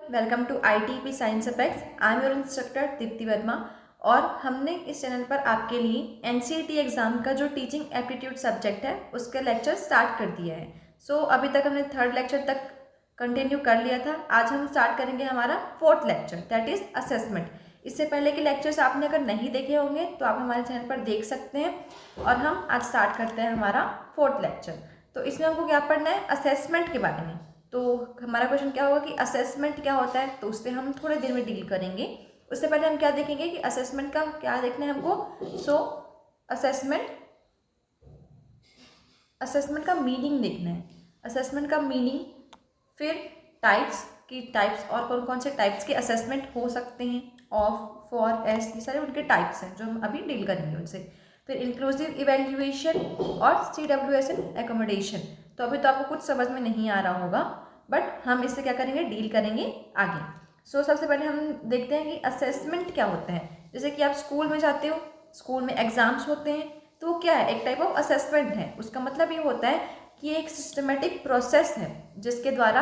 Welcome to ITP science apex. I am your instructor Deepti Verma और हमने इस चैनल पर आपके लिए NCERT एग्जाम का जो टीचिंग एप्टीट्यूड सब्जेक्ट है उसके लेक्चर स्टार्ट कर दिया है। अभी तक हमने थर्ड लेक्चर तक कंटिन्यू कर लिया था। आज हम स्टार्ट करेंगे हमारा fourth lecture, that is assessment. इससे पहले के लेक्चर्स आपने अगर नहीं देखे होंगे तो आप हमारे चैनल पर देख सकते हैं। और हम आज स्टार्ट करते हैं हमारा फोर्थ लेक्चर। तो इसमें हमको क्या पढ़ना है, असेसमेंट के बारे में। तो हमारा क्वेश्चन क्या होगा कि असेसमेंट क्या होता है, तो उससे हम थोड़े देर में डील करेंगे। उससे पहले हम क्या देखेंगे कि असेसमेंट का क्या देखना है हमको। असेसमेंट का मीनिंग देखना है। असेसमेंट का मीनिंग, फिर टाइप्स और कौन कौन से टाइप्स के असेसमेंट हो सकते हैं, ऑफ, फॉर, एस, ये सारे उनके टाइप्स हैं जो हम अभी डील करेंगे उनसे। फिर इंक्लूसिव इवेल्युएशन और CWS एकोमोडेशन। तो अभी तो आपको कुछ समझ में नहीं आ रहा होगा, बट हम इससे क्या करेंगे, डील करेंगे आगे। सबसे पहले हम देखते हैं कि असेसमेंट क्या होता है। जैसे कि आप स्कूल में जाते हो, स्कूल में एग्जाम्स होते हैं, तो क्या है, एक टाइप ऑफ असेसमेंट है। उसका मतलब ये होता है कि एक सिस्टमेटिक प्रोसेस है जिसके द्वारा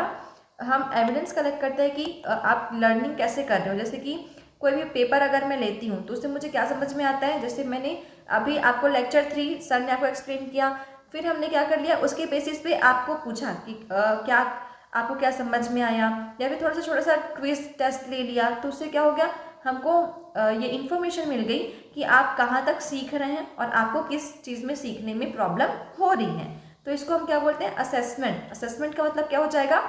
हम एविडेंस कलेक्ट करते हैं कि आप लर्निंग कैसे कर रहे हो। जैसे कि कोई भी पेपर अगर मैं लेती हूँ तो उससे मुझे क्या समझ में आता है। जैसे मैंने अभी आपको लेक्चर 3 सर ने आपको एक्सप्लेन किया, फिर हमने क्या कर लिया, उसके बेसिस पे आपको पूछा कि क्या आपको क्या समझ में आया, या फिर छोटा सा क्विज टेस्ट ले लिया। तो उससे क्या हो गया, हमको ये इन्फॉर्मेशन मिल गई कि आप कहाँ तक सीख रहे हैं और आपको किस चीज़ में सीखने में प्रॉब्लम हो रही है। तो इसको हम क्या बोलते हैं, असेसमेंट। असेसमेंट का मतलब क्या हो जाएगा,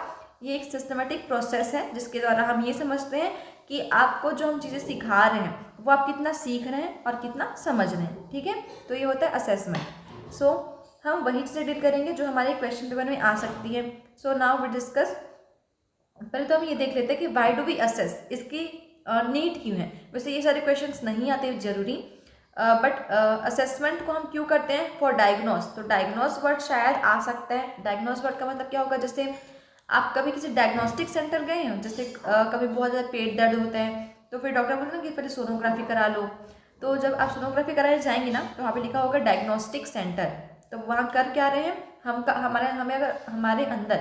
ये एक सिस्टमेटिक प्रोसेस है जिसके द्वारा हम ये समझते हैं कि आपको जो हम चीज़ें सिखा रहे हैं वो आप कितना सीख रहे हैं और कितना समझ रहे हैं। ठीक है, तो ये होता है असेसमेंट। हम वही चीज़ें डील करेंगे जो हमारे क्वेश्चन पेपर में आ सकती है। Now we discuss. पहले तो हम ये देख लेते हैं कि वाई डू वी असेस, इसकी नीड क्यों है। वैसे ये सारे क्वेश्चंस नहीं आते जरूरी, बट असेसमेंट को हम क्यों करते हैं, फॉर डायग्नोस। तो डायग्नोस वर्ड शायद आ सकता है। डायग्नोस वर्ड का मतलब क्या होगा, जैसे आप कभी किसी डायग्नोस्टिक सेंटर गए हैं, जैसे कभी बहुत ज़्यादा पेट दर्द होता है तो फिर डॉक्टर बोलते हैं कि पहले सोनोग्राफी करा लो। तो जब आप सोनोग्राफी कराने जाएंगे ना तो वहाँ पे लिखा होगा डायग्नोस्टिक सेंटर। तो वहाँ कर क्या रहे हैं हम, हमें अगर हमारे अंदर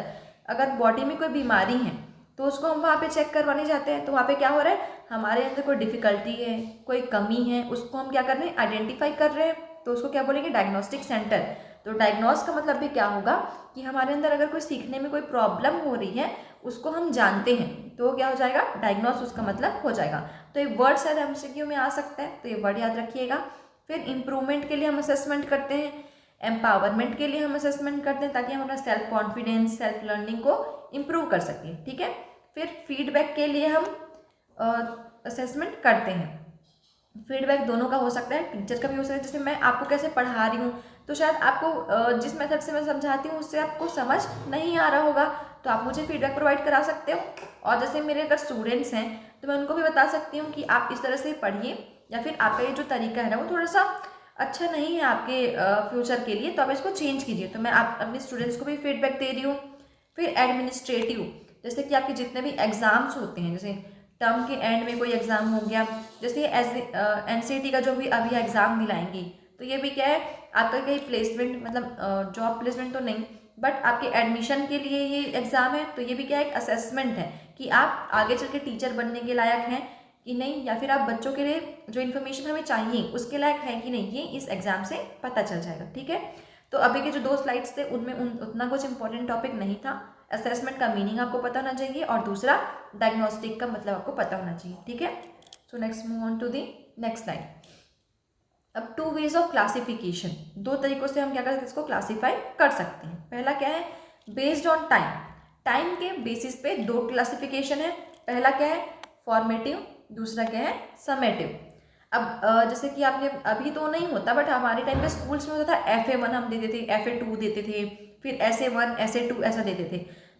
अगर बॉडी में कोई बीमारी है तो उसको हम वहाँ पे चेक करवाने जाते हैं। तो वहाँ पे क्या हो रहा है, हमारे अंदर कोई डिफिकल्टी है, कोई कमी है, उसको हम क्या कर रहे हैं, आइडेंटिफाई कर रहे हैं। तो उसको क्या बोलेंगे, डायग्नोस्टिक सेंटर। तो डायग्नोस का मतलब भी क्या होगा कि हमारे अंदर अगर कोई सीखने में कोई प्रॉब्लम हो रही है उसको हम जानते हैं, तो क्या हो जाएगा, डायग्नोस उसका मतलब हो जाएगा। तो ये वर्ड शायद MCQ में आ सकता है, तो ये वर्ड याद रखिएगा। फिर इम्प्रूवमेंट के लिए हम असेसमेंट करते हैं, एम्पावरमेंट के लिए हम असेसमेंट करते हैं ताकि हम अपना सेल्फ कॉन्फिडेंस, सेल्फ लर्निंग को इम्प्रूव कर सकें। ठीक है, फिर फीडबैक के लिए हम असेसमेंट करते हैं। फीडबैक दोनों का हो सकता है, टीचर का भी हो सकता है। जैसे मैं आपको कैसे पढ़ा रही हूँ तो शायद आपको जिस मेथड से मैं समझाती हूँ उससे आपको समझ नहीं आ रहा होगा, तो आप मुझे फीडबैक प्रोवाइड करा सकते हो। और जैसे मेरे अगर स्टूडेंट्स हैं तो मैं उनको भी बता सकती हूँ कि आप इस तरह से पढ़िए, या फिर आपका ये जो तरीका है ना वो थोड़ा सा अच्छा नहीं है आपके फ्यूचर के लिए, तो आप इसको चेंज कीजिए। तो मैं आप अपने स्टूडेंट्स को भी फीडबैक दे रही हूँ। फिर एडमिनिस्ट्रेटिव, जैसे कि आपके जितने भी एग्जाम्स होते हैं, जैसे टर्म के एंड में कोई एग्जाम हो गया, जैसे NCERT का जो भी अभी एग्जाम दिलाएंगे, तो ये भी क्या है, आपका कहीं प्लेसमेंट मतलब जॉब प्लेसमेंट तो नहीं, बट आपके एडमिशन के लिए ये एग्जाम है। तो ये भी क्या है, एक असेसमेंट है कि आप आगे चल के टीचर बनने के लायक हैं कि नहीं, या फिर आप बच्चों के लिए जो इन्फॉर्मेशन हमें चाहिए उसके लायक है कि नहीं, ये इस एग्जाम से पता चल जाएगा। ठीक है, तो अभी के जो 2 स्लाइड्स थे उनमें उतना कुछ इंपॉर्टेंट टॉपिक नहीं था। असेसमेंट का मीनिंग आपको पता होना चाहिए और दूसरा डायग्नोस्टिक का मतलब आपको पता होना चाहिए। ठीक है, so next move on to the next slide. अब 2 वेज ऑफ क्लासिफिकेशन, 2 तरीकों से हम क्या कर सकते हैं, इसको क्लासीफाई कर सकते हैं। पहला क्या है, बेस्ड ऑन टाइम। टाइम के बेसिस पे 2 क्लासिफिकेशन है। पहला क्या है, फॉर्मेटिव, दूसरा क्या है, समेटिव। अब जैसे कि आपने अभी तो नहीं होता, बट हमारे टाइम पे स्कूल्स में होता था FA1 हम देते थे, FA2 देते थे, फिर SA1 SA2 ऐसा देते थे।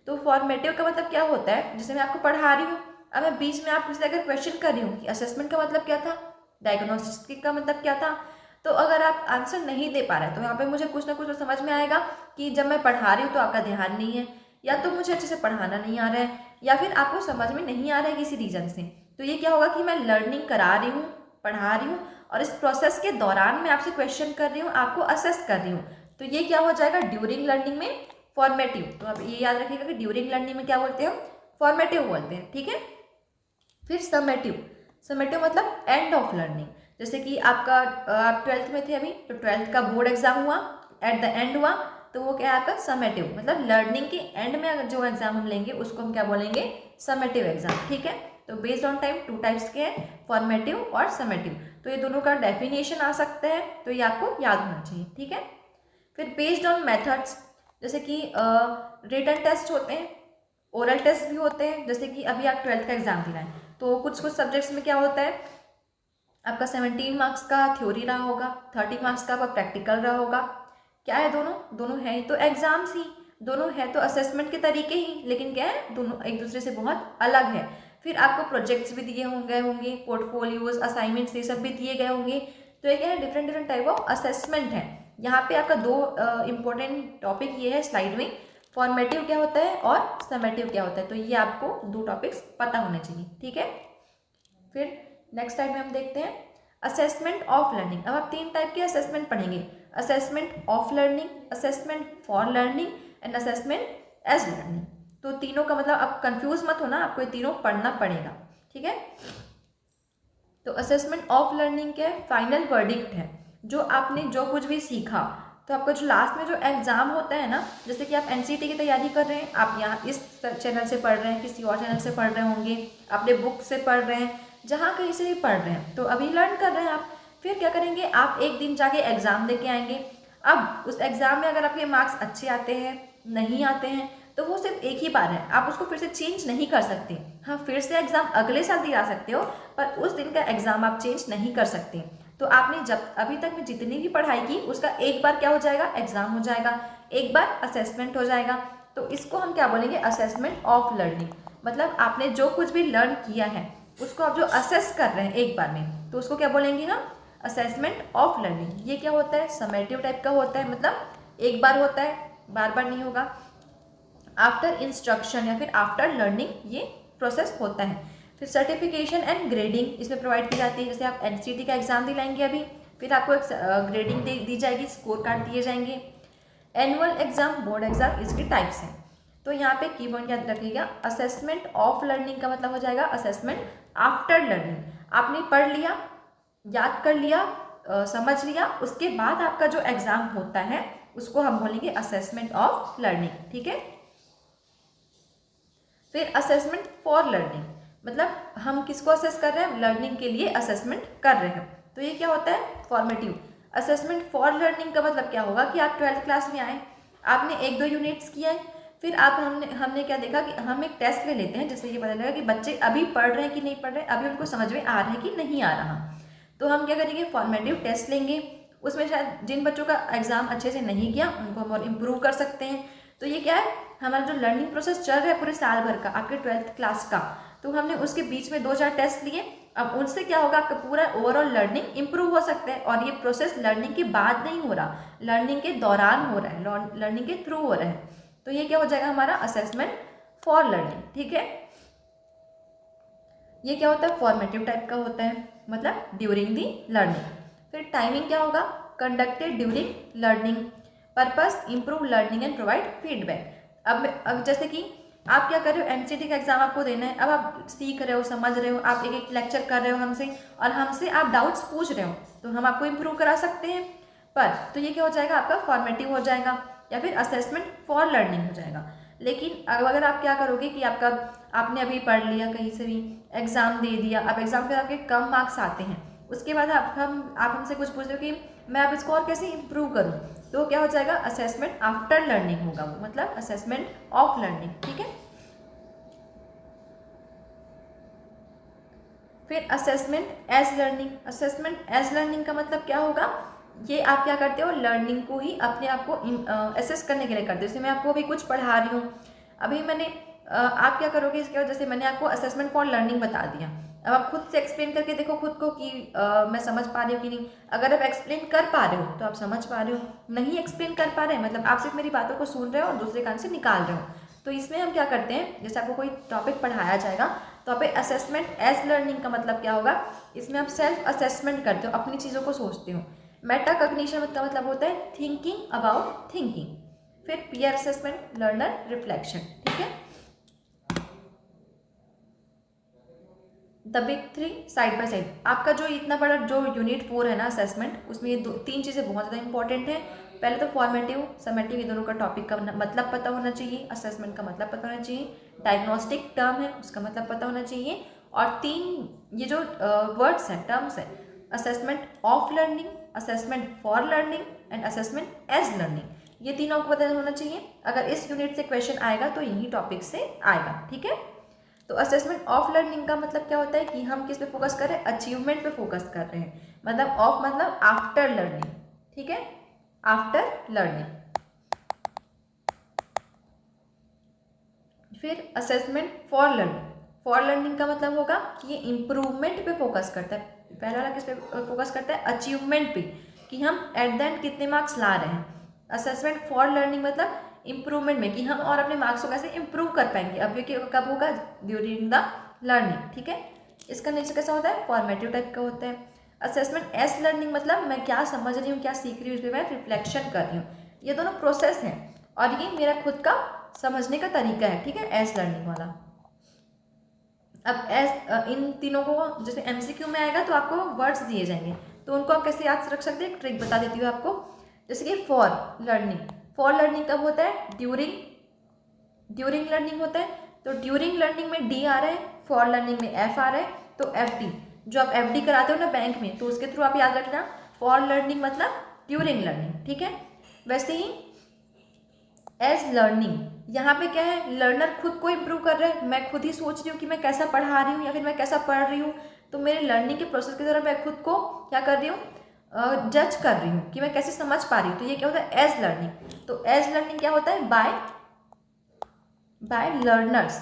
तो फॉर्मेटिव का मतलब क्या होता है, जैसे मैं आपको पढ़ा रही हूँ, अब मैं बीच में आपसे अगर क्वेश्चन कर रही हूँ कि असेसमेंट का मतलब क्या था, डायग्नोस्टिक का मतलब क्या था, तो अगर आप आंसर नहीं दे पा रहे तो यहाँ पे मुझे कुछ ना कुछ तो समझ में आएगा कि जब मैं पढ़ा रही हूँ तो आपका ध्यान नहीं है, या तो मुझे अच्छे से पढ़ाना नहीं आ रहा है, या फिर आपको समझ में नहीं आ रहा है किसी रीजन से। तो ये क्या होगा कि मैं लर्निंग करा रही हूँ, पढ़ा रही हूँ, और इस प्रोसेस के दौरान मैं आपसे क्वेश्चन कर रही हूँ, आपको असेस कर रही हूँ। तो ये क्या हो जाएगा, ड्यूरिंग लर्निंग में फॉर्मेटिव। तो आप ये याद रखिएगा कि ड्यूरिंग लर्निंग में क्या बोलते हैं, फॉर्मेटिव बोलते हैं, ठीक है। फिर समेटिव, समेटिव मतलब एंड ऑफ लर्निंग। जैसे कि आपका आप 12th में थे अभी, तो 12th का बोर्ड एग्जाम हुआ, एट द एंड हुआ, तो वो क्या है आपका समेटिव, मतलब लर्निंग के एंड में अगर जो एग्जाम हम लेंगे उसको हम क्या बोलेंगे, समेटिव एग्जाम, ठीक है। तो बेस्ड ऑन टाइम 2 टाइप्स के हैं, फॉर्मेटिव और समेटिव। तो ये दोनों का डेफिनेशन आ सकता है, तो ये आपको याद होना चाहिए, ठीक है। फिर बेस्ड ऑन मेथड्स, जैसे कि रिटन टेस्ट होते हैं, ओरल टेस्ट भी होते हैं। जैसे कि अभी आप 12th का एग्जाम दे रहे हैं, तो कुछ कुछ सब्जेक्ट्स में क्या होता है, आपका 17 मार्क्स का थ्योरी रहा होगा, 30 मार्क्स का आपका प्रैक्टिकल रहा होगा। क्या है, दोनों दोनों है तो एग्जाम्स ही, दोनों है तो असेसमेंट के तरीके ही, लेकिन क्या है, दोनों एक दूसरे से बहुत अलग है। फिर आपको प्रोजेक्ट्स भी दिए होंगे, पोर्टफोलियोज, असाइनमेंट्स, ये सब भी दिए गए होंगे। तो ये क्या है, different different type of assessment है। यहाँ पे आपका दो इंपॉर्टेंट टॉपिक ये है स्लाइड में, फॉर्मेटिव क्या होता है और समेटिव क्या होता है। तो ये आपको 2 टॉपिक्स पता होने चाहिए, ठीक है। फिर नेक्स्ट टाइप में हम देखते हैं असेसमेंट ऑफ लर्निंग। अब आप 3 टाइप के असेसमेंट पढ़ेंगे, assessment of learning, assessment for learning and assessment as learning. तो तीनों का मतलब आप कंफ्यूज मत होना, आपको ये तीनों पढ़ना पड़ेगा, ठीक है। तो असेसमेंट ऑफ लर्निंग क्या है, फाइनल वर्डिक्ट है, जो आपने जो कुछ भी सीखा, तो आपका जो लास्ट में जो एग्जाम होता है ना, जैसे कि आप एनसीटी की तैयारी कर रहे हैं, आप यहाँ इस चैनल से पढ़ रहे हैं, किसी और चैनल से पढ़ रहे होंगे, अपने बुक से पढ़ रहे हैं, जहाँ कहीं से भी पढ़ रहे हैं, तो अभी लर्न कर रहे हैं आप। फिर क्या करेंगे, आप एक दिन जाके एग्जाम दे के आएंगे। अब उस एग्जाम में अगर आपके मार्क्स अच्छे आते हैं, नहीं आते हैं, तो वो सिर्फ एक ही बार है, आप उसको फिर से चेंज नहीं कर सकते। हाँ, फिर से एग्जाम अगले साल दिला सकते हो, पर उस दिन का एग्जाम आप चेंज नहीं कर सकते। तो आपने जब अभी तक में जितनी भी पढ़ाई की, उसका एक बार क्या हो जाएगा, एग्जाम हो जाएगा, एक बार असेसमेंट हो जाएगा। तो इसको हम क्या बोलेंगे, असेसमेंट ऑफ लर्निंग। मतलब आपने जो कुछ भी लर्न किया है, उसको आप जो असेस कर रहे हैं एक बार में, तो उसको क्या बोलेंगे हम, असेसमेंट ऑफ लर्निंग। ये क्या होता है, समेटिव टाइप का होता है, मतलब एक बार होता है, बार बार नहीं होगा। आफ्टर इंस्ट्रक्शन या फिर आफ्टर लर्निंग ये प्रोसेस होता है। फिर सर्टिफिकेशन एंड ग्रेडिंग इसमें प्रोवाइड की जाती है। जैसे आप एनसीटी का एग्जाम दिलाएंगे अभी, फिर आपको एक ग्रेडिंग दी जाएगी, स्कोर कार्ड दिए जाएंगे। एनुअल एग्जाम, बोर्ड एग्जाम, इसके टाइप्स हैं। तो यहाँ पे की पॉइंट याद रखिएगा, असेसमेंट ऑफ लर्निंग का मतलब हो जाएगा असेसमेंट आफ्टर लर्निंग। आपने पढ़ लिया, याद कर लिया, समझ लिया, उसके बाद आपका जो एग्जाम होता है उसको हम बोलेंगे असेसमेंट ऑफ लर्निंग, ठीक है। फिर असेसमेंट फॉर लर्निंग, मतलब हम किसको असेस कर रहे हैं, लर्निंग के लिए असेसमेंट कर रहे हैं। तो ये क्या होता है, फॉर्मेटिव। असेसमेंट फॉर लर्निंग का मतलब क्या होगा कि आप 12th क्लास में आए, आपने 1-2 यूनिट्स किया है, फिर आप हमने क्या देखा कि हम एक टेस्ट ले लेते हैं, जैसे ये पता लगा कि बच्चे अभी पढ़ रहे हैं कि नहीं पढ़ रहे, अभी उनको समझ में आ रहा है कि नहीं आ रहा, तो हम क्या करेंगे, फॉर्मेटिव टेस्ट लेंगे। उसमें शायद जिन बच्चों का एग्जाम अच्छे से नहीं किया, उनको हम और इम्प्रूव कर सकते हैं। तो ये क्या है, हमारा जो लर्निंग प्रोसेस चल रहा है पूरे साल भर का, आपके 12th क्लास का, तो हमने उसके बीच में 2-4 टेस्ट लिए। अब उनसे क्या होगा, आपका पूरा ओवरऑल लर्निंग इंप्रूव हो सकता है। और ये प्रोसेस लर्निंग के बाद नहीं हो रहा, लर्निंग के दौरान हो रहा है, लर्निंग के थ्रू हो रहा है। तो ये क्या हो जाएगा हमारा असेसमेंट फॉर लर्निंग, ठीक है। ये क्या होता है, फॉर्मेटिव टाइप का होता है, मतलब ड्यूरिंग दी लर्निंग। फिर टाइमिंग क्या होगा, conducted during learning, purpose improve learning and provide feedback. अब जैसे कि आप क्या कर रहे हो, एनसीटी का एग्जाम आपको देना है, अब आप सीख रहे हो, समझ रहे हो, आप एक एक लेक्चर कर रहे हो हमसे, और हमसे आप डाउट्स पूछ रहे हो, तो हम आपको इम्प्रूव करा सकते हैं। पर तो ये क्या हो जाएगा, आपका फॉर्मेटिव हो जाएगा, या फिर असेसमेंट फॉर लर्निंग हो जाएगा। लेकिन अगर आप क्या करोगे कि आपने अभी पढ़ लिया, कहीं से भी एग्ज़ाम दे दिया, अब एग्ज़ाम पे आपके कम मार्क्स आते हैं, उसके बाद आप हमसे कुछ पूछ रहे हो कि मैं अब इसको और कैसे इम्प्रूव करूँ, तो क्या हो जाएगा, असेसमेंट आफ्टर लर्निंग होगा वो, मतलब असेसमेंट ऑफ लर्निंग, ठीक है। फिर assessment as learning, assessment as learning का मतलब क्या होगा, ये आप क्या करते हो, लर्निंग को ही अपने आप को असेस करने के लिए करते हो। जैसे मैं आपको अभी कुछ पढ़ा रही हूँ, अभी मैंने आप क्या करोगे इसके बाद, जैसे मैंने आपको असेसमेंट फॉर लर्निंग बता दिया, अब आप खुद से एक्सप्लेन करके देखो खुद को कि मैं समझ पा रही हूँ कि नहीं। अगर आप एक्सप्लेन कर पा रहे हो तो आप समझ पा रहे हो, नहीं एक्सप्लेन कर पा रहे हैं मतलब आप सिर्फ मेरी बातों को सुन रहे हो और दूसरे कान से निकाल रहे हो। तो इसमें हम क्या करते हैं, जैसे आपको कोई टॉपिक पढ़ाया जाएगा, तो आप असेसमेंट एज लर्निंग का मतलब क्या होगा, इसमें आप सेल्फ असेसमेंट करते हो, अपनी चीज़ों को सोचते हो। मेटा कॉग्निशन का मतलब होता है थिंकिंग अबाउट थिंकिंग। फिर पीयर असेसमेंट, लर्नर रिफ्लेक्शन, ठीक है। The big three side by side. आपका जो इतना बड़ा जो यूनिट 4 है ना असेसमेंट, उसमें ये 3 चीज़ें बहुत ज़्यादा इंपॉर्टेंट है। पहले तो फॉर्मेटिव समेटिव, ये दोनों का टॉपिक का मतलब पता होना चाहिए, असेसमेंट का मतलब पता होना चाहिए, डायग्नोस्टिक टर्म है उसका मतलब पता होना चाहिए, और 3 ये जो वर्ड्स हैं, टर्म्स हैं, assessment of learning, assessment for learning and assessment as learning, ये तीनों को पता होना चाहिए। अगर इस यूनिट से क्वेश्चन आएगा तो इन्हीं टॉपिक से आएगा, ठीक है। तो असेसमेंट ऑफ लर्निंग का मतलब क्या होता है कि हम किस पे फोकस कर रहे हैं, अचीवमेंट पे फोकस कर रहे हैं। मतलब ऑफ मतलब आफ्टर लर्निंग, ठीक है, आफ्टर लर्निंग। फिर assessment for learning, for learning का मतलब होगा कि ये इम्प्रूवमेंट पे फोकस करता है। पहला वाला किस पे फोकस करता है, अचीवमेंट पे, कि हम एट द एंड कितने मार्क्स ला रहे हैं। असेसमेंट फॉर लर्निंग मतलब इम्प्रूवमेंट में, कि हम और अपने मार्क्स को कैसे इम्प्रूव कर पाएंगे। अब ये कब होगा, ड्यूरिंग द लर्निंग, ठीक है। इसका नेचर कैसा होता है, फॉर्मेटिव टाइप का होता है। असेसमेंट एज लर्निंग मतलब मैं क्या समझ रही हूँ, क्या सीख रही हूँ, इस पर मैं रिफ्लेक्शन कर रही हूँ। ये दोनों प्रोसेस हैं और ये मेरा खुद का समझने का तरीका है, ठीक है, एज लर्निंग वाला। अब एज इन तीनों को जैसे एमसीक्यू में आएगा तो आपको वर्ड्स दिए जाएंगे, तो उनको आप कैसे याद रख सकते हैं, एक ट्रिक बता देती हूँ आपको। जैसे कि फॉर लर्निंग, फॉर लर्निंग कब होता है, ड्यूरिंग लर्निंग होता है। तो ड्यूरिंग लर्निंग में डी आ रहा है, फॉर लर्निंग में एफ आ रहा है, तो एफ डी, जो आप एफ डी कराते हो ना बैंक में, तो उसके थ्रू आप याद रखना फॉर लर्निंग मतलब ड्यूरिंग लर्निंग, ठीक है। वैसे ही एज लर्निंग, यहाँ पे क्या है, लर्नर खुद को इम्प्रूव कर रहा है। मैं खुद ही सोच रही हूँ कि मैं कैसा पढ़ा रही हूँ या फिर मैं कैसा पढ़ रही हूँ, तो मेरे लर्निंग के प्रोसेस के दौरान मैं खुद को क्या कर रही हूँ, जज कर रही हूँ कि मैं कैसे समझ पा रही हूँ। तो ये क्या होता है, एज लर्निंग। तो एज लर्निंग क्या होता है, बाय लर्नर्स।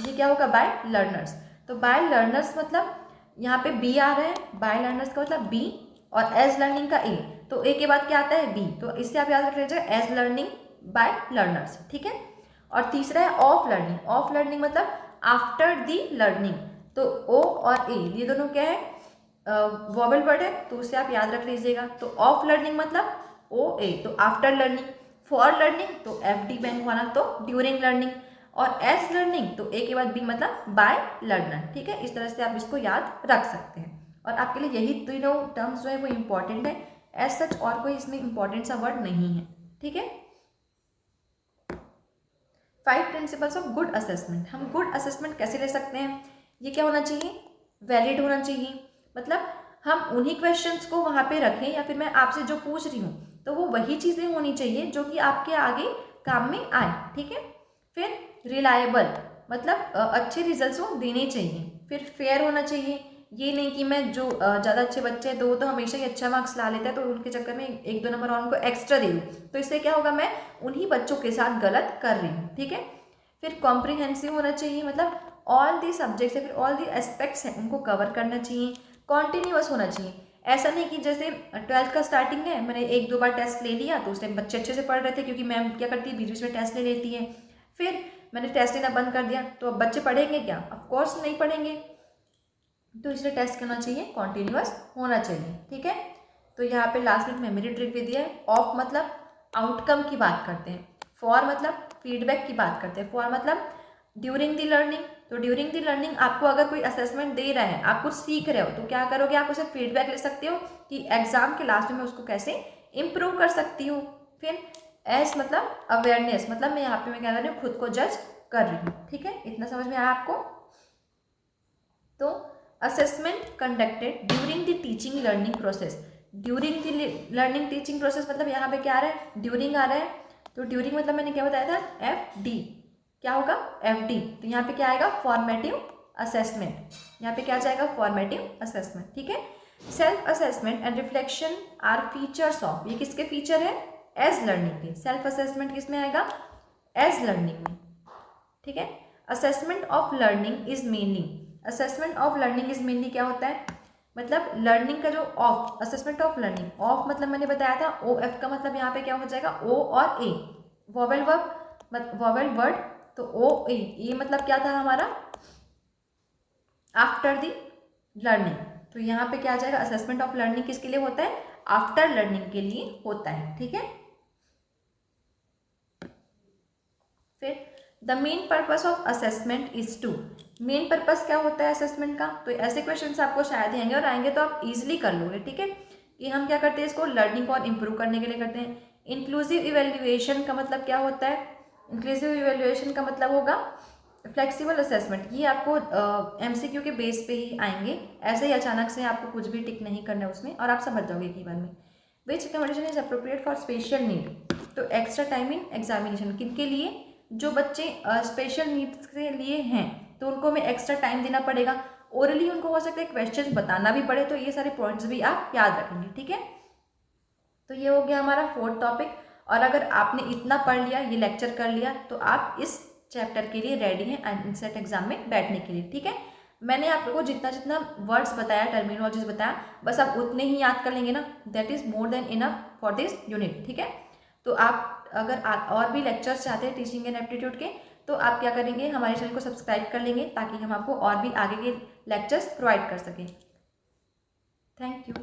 ये क्या होगा, बाय लर्नर्स। तो बाय लर्नर्स मतलब यहाँ पे बी आ रहा है, बाय लर्नर्स का मतलब बी, और एज लर्निंग का ए, तो ए के बाद क्या आता है, बी। तो इससे आप याद रख लीजिएगा एज लर्निंग बाय लर्नर्स, ठीक है। और तीसरा है ऑफ लर्निंग, ऑफ लर्निंग मतलब आफ्टर दी लर्निंग। तो ओ और ए ये दोनों क्या है, वॉवेल वर्ड है, तो उसे आप याद रख लीजिएगा। तो ऑफ लर्निंग मतलब ओ ए, तो आफ्टर लर्निंग। फॉर लर्निंग तो एफ डी बैंक वाला, तो ड्यूरिंग लर्निंग। और एज लर्निंग तो ए के बाद बी मतलब बाय लर्नर, ठीक है। इस तरह से आप इसको याद रख सकते हैं। और आपके लिए यही तीनों टर्म्स जो है वो इम्पॉर्टेंट है, एज सच और कोई इसमें इम्पॉर्टेंट सा वर्ड नहीं है, ठीक है। 5 प्रिंसिपल्स ऑफ गुड असेसमेंट। हम गुड असेसमेंट कैसे ले सकते हैं, ये क्या होना चाहिए, वैलिड होना चाहिए। मतलब हम उन्हीं क्वेश्चंस को वहाँ पे रखें, या फिर मैं आपसे जो पूछ रही हूँ तो वो वही चीज़ें होनी चाहिए जो कि आपके आगे काम में आए, ठीक है। फिर रिलायबल मतलब अच्छे रिजल्ट्स वो देने चाहिए। फिर फेयर होना चाहिए, ये नहीं कि मैं जो ज़्यादा अच्छे बच्चे हैं तो वो तो हमेशा ही अच्छा मार्क्स ला लेता है, तो उनके चक्कर में 1-2 नंबर और उनको एक्स्ट्रा दे दूँ, तो इससे क्या होगा, मैं उन्हीं बच्चों के साथ गलत कर रही हूँ, ठीक है। फिर कॉम्प्रिहेंसिव होना चाहिए, मतलब ऑल दी सब्जेक्ट्स या फिर ऑल दी एस्पेक्ट्स हैं उनको कवर करना चाहिए। कॉन्टिन्यूअस होना चाहिए, ऐसा नहीं कि जैसे 12th का स्टार्टिंग है, मैंने 1-2 बार टेस्ट ले लिया तो उस टाइम बच्चे अच्छे से पढ़ रहे थे, क्योंकि मैम क्या करती है, बीच बीच में टेस्ट ले लेती है। फिर मैंने टेस्ट लेना बंद कर दिया, तो अब बच्चे पढ़ेंगे क्या, ऑफकोर्स नहीं पढ़ेंगे। तो इसलिए टेस्ट करना चाहिए, कॉन्टिन्यूअस होना चाहिए, ठीक है। तो यहाँ पे लास्ट में मेमोरी ट्रिक भी दिया है। ऑफ मतलब आउटकम की बात करते हैं, फॉर मतलब फीडबैक की बात करते हैं, फॉर मतलब ड्यूरिंग द लर्निंग। तो ड्यूरिंग द लर्निंग आपको अगर कोई असेसमेंट दे रहा है, आप कुछ सीख रहे हो, तो क्या करोगे, आप उसे फीडबैक ले सकते हो कि एग्जाम के लास्ट में उसको कैसे इम्प्रूव कर सकती हूँ। फिर एस मतलब अवेयरनेस, मतलब मैं यहाँ पे मैं क्या कर रही हूँ, खुद को जज कर रही हूँ, ठीक है। इतना समझ में आया आपको। तो assessment conducted during the teaching learning process, during the learning teaching process मतलब यहाँ पे क्या आ रहा है, ड्यूरिंग आ रहा है। तो ड्यूरिंग मतलब मैंने क्या बताया था, एफ डी, क्या होगा, एफ डी। तो यहाँ पे क्या आएगा, फॉर्मेटिव असेसमेंट, यहाँ पे क्या जाएगा, फॉर्मेटिव असेसमेंट, ठीक है। Self assessment and reflection are features of, ये किसके फीचर है, एज लर्निंग के। सेल्फ असेसमेंट किस में आएगा, एज लर्निंग में, ठीक है। Assessment of learning is mainly, assessment of learning is mainly क्या होता है, मतलब लर्निंग का जो of, assessment of learning, of मतलब मैंने बताया था ओ एफ का मतलब यहाँ पे क्या हो जाएगा, ओ और ए, वॉवेल वर्ब वॉवेल वर्ड। तो ओ ए मतलब क्या था हमारा, आफ्टर द लर्निंग। तो यहाँ पे क्या आ जाएगा, असेसमेंट ऑफ लर्निंग किसके लिए होता है, आफ्टर लर्निंग के लिए होता है, ठीक है। फिर the main purpose of assessment is to, main purpose क्या होता है असेसमेंट का, तो ऐसे क्वेश्चन आपको शायद आएंगे और आएंगे तो आप इजीली कर लोगे, ठीक है। कि हम क्या करते हैं, इसको लर्निंग और इम्प्रूव करने के लिए करते हैं। इंक्लूसिव इवेल्युएशन का मतलब क्या होता है, इंक्लूसिव इवेल्युएशन का मतलब होगा फ्लेक्सिबल असेसमेंट। ये आपको एमसीक्यू के बेस पे ही आएंगे, ऐसे ही अचानक से आपको कुछ भी टिक नहीं करना है उसमें, और आप समझ जाओगे एक ही बार में। Which accommodation is appropriate for special need, तो एक्स्ट्रा टाइम इन एग्जामिनेशन, किनके लिए, जो बच्चे स्पेशल नीड्स के लिए हैं तो उनको हमें एक्स्ट्रा टाइम देना पड़ेगा। ओरली उनको हो सकता है क्वेश्चन बताना भी पड़े, तो ये सारे पॉइंट्स भी आप याद रखेंगे, ठीक है। तो ये हो गया हमारा 4th टॉपिक। और अगर आपने इतना पढ़ लिया, ये लेक्चर कर लिया, तो आप इस चैप्टर के लिए रेडी हैं एनसेट एग्जाम में बैठने के लिए, ठीक है। मैंने आप लोगों को जितना जितना वर्ड्स बताया, टर्मिनोलॉजीज बताया, बस आप उतने ही याद कर लेंगे ना, that is more than enough for this unit, ठीक है। तो आप अगर और भी लेक्चर्स चाहते हैं टीचिंग एंड एप्टीट्यूड के, तो आप क्या करेंगे, हमारे चैनल को सब्सक्राइब कर लेंगे ताकि हम आपको और भी आगे के लेक्चर्स प्रोवाइड कर सकें। Thank you.